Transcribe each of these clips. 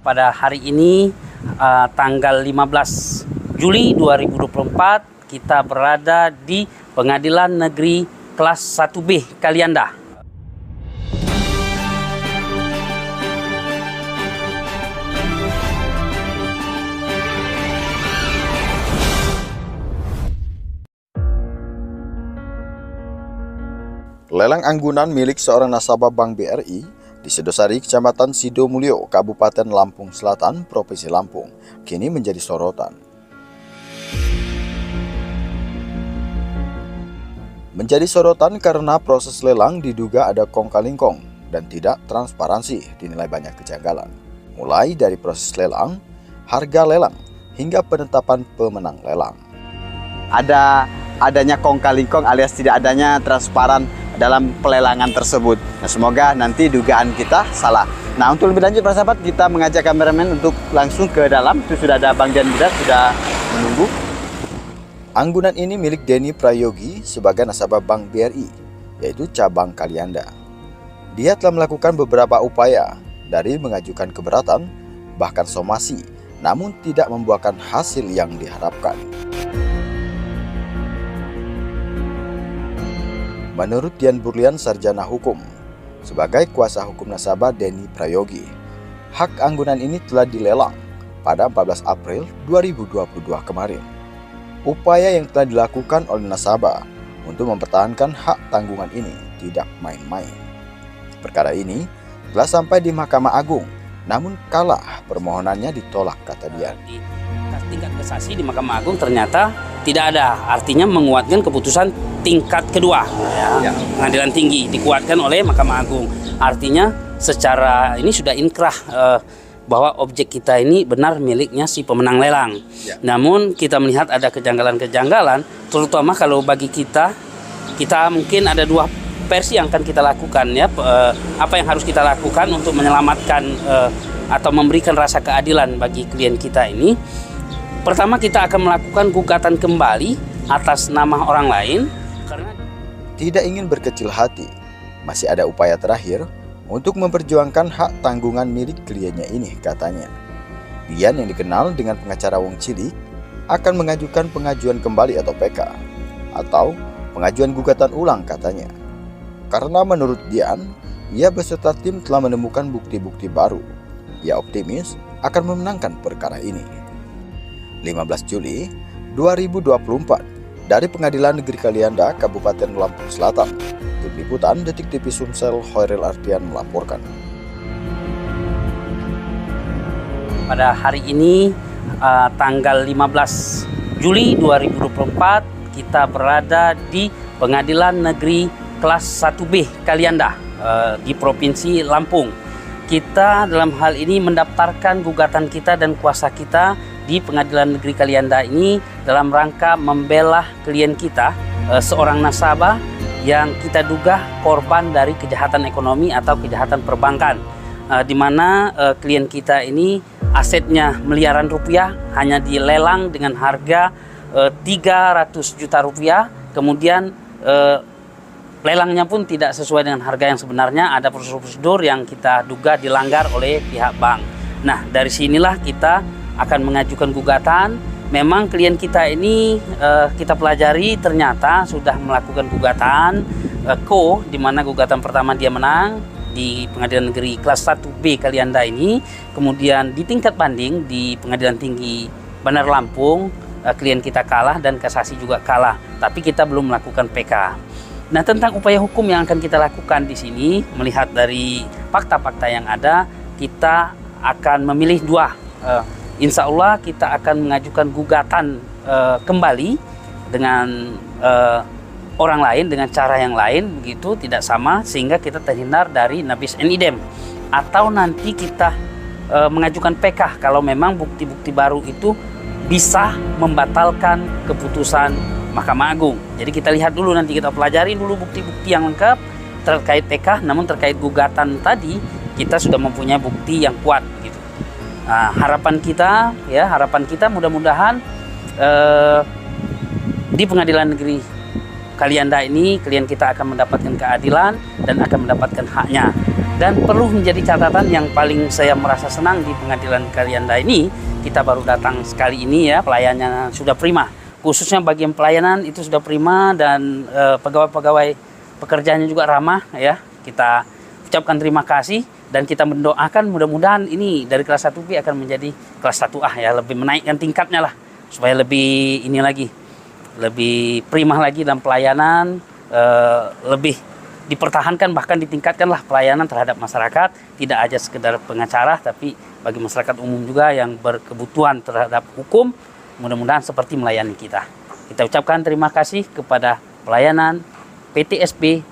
Pada hari ini tanggal 15 Juli 2024 kita berada di Pengadilan Negeri Kelas 1B Kalianda. Lelang anggunan milik seorang nasabah Bank BRI di Sidosari, Kecamatan Sidomulyo, Kabupaten Lampung Selatan, Provinsi Lampung, kini menjadi sorotan. Menjadi sorotan karena proses lelang diduga ada kong-kali-kong dan tidak transparansi, dinilai banyak kejanggalan. Mulai dari proses lelang, harga lelang, hingga penetapan pemenang lelang. Adanya kong-kali-kong alias tidak adanya transparan dalam pelelangan tersebut. Nah, semoga nanti dugaan kita salah. Nah, untuk lebih lanjut para sahabat, kita mengajak kameramen untuk langsung ke dalam. Itu sudah ada Bang Dian Budat sudah menunggu. Anggunan ini milik Denny Prayogi sebagai nasabah Bank BRI, yaitu cabang Kalianda. Dia telah melakukan beberapa upaya dari mengajukan keberatan, bahkan somasi, namun tidak membuahkan hasil yang diharapkan. Menurut Dian Burlian, sarjana hukum, sebagai kuasa hukum nasabah Denny Prayogi, hak anggunan ini telah dilelang pada 14 April 2022 kemarin. Upaya yang telah dilakukan oleh nasabah untuk mempertahankan hak tanggungan ini tidak main-main. Perkara ini telah sampai di Mahkamah Agung, namun kalah permohonannya ditolak, kata Dian. Tingkat kasasi di Mahkamah Agung ternyata tidak ada, artinya menguatkan keputusan tingkat kedua, Pengadilan Tinggi dikuatkan oleh Mahkamah Agung. Artinya secara ini sudah inkrah bahwa objek kita ini benar miliknya si pemenang lelang. Namun kita melihat ada kejanggalan-kejanggalan, terutama kalau bagi kita mungkin ada dua versi yang akan kita lakukan, ya. Apa yang harus kita lakukan untuk menyelamatkan atau memberikan rasa keadilan bagi klien kita ini. Pertama, kita akan melakukan gugatan kembali atas nama orang lain karena tidak ingin berkecil hati. Masih ada upaya terakhir untuk memperjuangkan hak tanggungan milik kliennya ini, katanya. Dian yang dikenal dengan pengacara Wong Cilik akan mengajukan pengajuan kembali atau PK atau pengajuan gugatan ulang, katanya. Karena menurut Dian, ia beserta tim telah menemukan bukti-bukti baru. Ia optimis akan memenangkan perkara ini. 15 Juli 2024 dari Pengadilan Negeri Kalianda, Kabupaten Lampung Selatan. Tim Liputan Detik TV Sumsel, Hoiril Ardian melaporkan. Pada hari ini tanggal 15 Juli 2024 kita berada di Pengadilan Negeri Kelas 1B Kalianda di Provinsi Lampung. Kita dalam hal ini mendaftarkan gugatan kita dan kuasa kita di Pengadilan Negeri Kalianda ini dalam rangka membela klien kita, seorang nasabah yang kita duga korban dari kejahatan ekonomi atau kejahatan perbankan, di mana klien kita ini asetnya miliaran rupiah hanya dilelang dengan harga 300 juta rupiah, kemudian lelangnya pun tidak sesuai dengan harga yang sebenarnya. Ada prosedur yang kita duga dilanggar oleh pihak bank. Nah, dari sinilah kita akan mengajukan gugatan. Memang klien kita ini kita pelajari ternyata sudah melakukan gugatan di mana gugatan pertama dia menang di Pengadilan Negeri Kelas 1B Kalianda ini. Kemudian di tingkat banding di Pengadilan Tinggi Bandar Lampung, klien kita kalah dan kasasi juga kalah. Tapi kita belum melakukan PK. Nah, tentang upaya hukum yang akan kita lakukan di sini, melihat dari fakta-fakta yang ada, kita akan memilih dua. Insya Allah kita akan mengajukan gugatan kembali dengan orang lain, dengan cara yang lain, begitu, tidak sama, sehingga kita terhindar dari nabis en idem. Atau nanti kita mengajukan PK kalau memang bukti-bukti baru itu bisa membatalkan keputusan Mahkamah Agung. Jadi kita lihat dulu, nanti kita pelajari dulu bukti-bukti yang lengkap terkait PK. Namun terkait gugatan tadi kita sudah mempunyai bukti yang kuat, gitu. Nah, harapan kita mudah-mudahan di Pengadilan Negeri Kalianda ini klien kita akan mendapatkan keadilan dan akan mendapatkan haknya. Dan perlu menjadi catatan yang paling saya merasa senang di pengadilan Kalianda ini, kita baru datang sekali ini ya, pelayanannya sudah prima. Khususnya bagian pelayanan itu sudah prima dan pegawai-pegawai pekerjaannya juga ramah ya. Kita ucapkan terima kasih dan kita mendoakan mudah-mudahan ini dari kelas 1B akan menjadi kelas 1A ya, lebih menaikkan tingkatnya lah supaya lebih ini lagi, lebih prima lagi dalam pelayanan, lebih dipertahankan bahkan ditingkatkanlah pelayanan terhadap masyarakat, tidak aja sekedar pengacara tapi bagi masyarakat umum juga yang berkebutuhan terhadap hukum, mudah-mudahan seperti melayani kita. Kita ucapkan terima kasih kepada pelayanan PTSB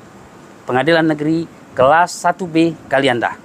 Pengadilan Negeri kelas 1B Kalianda.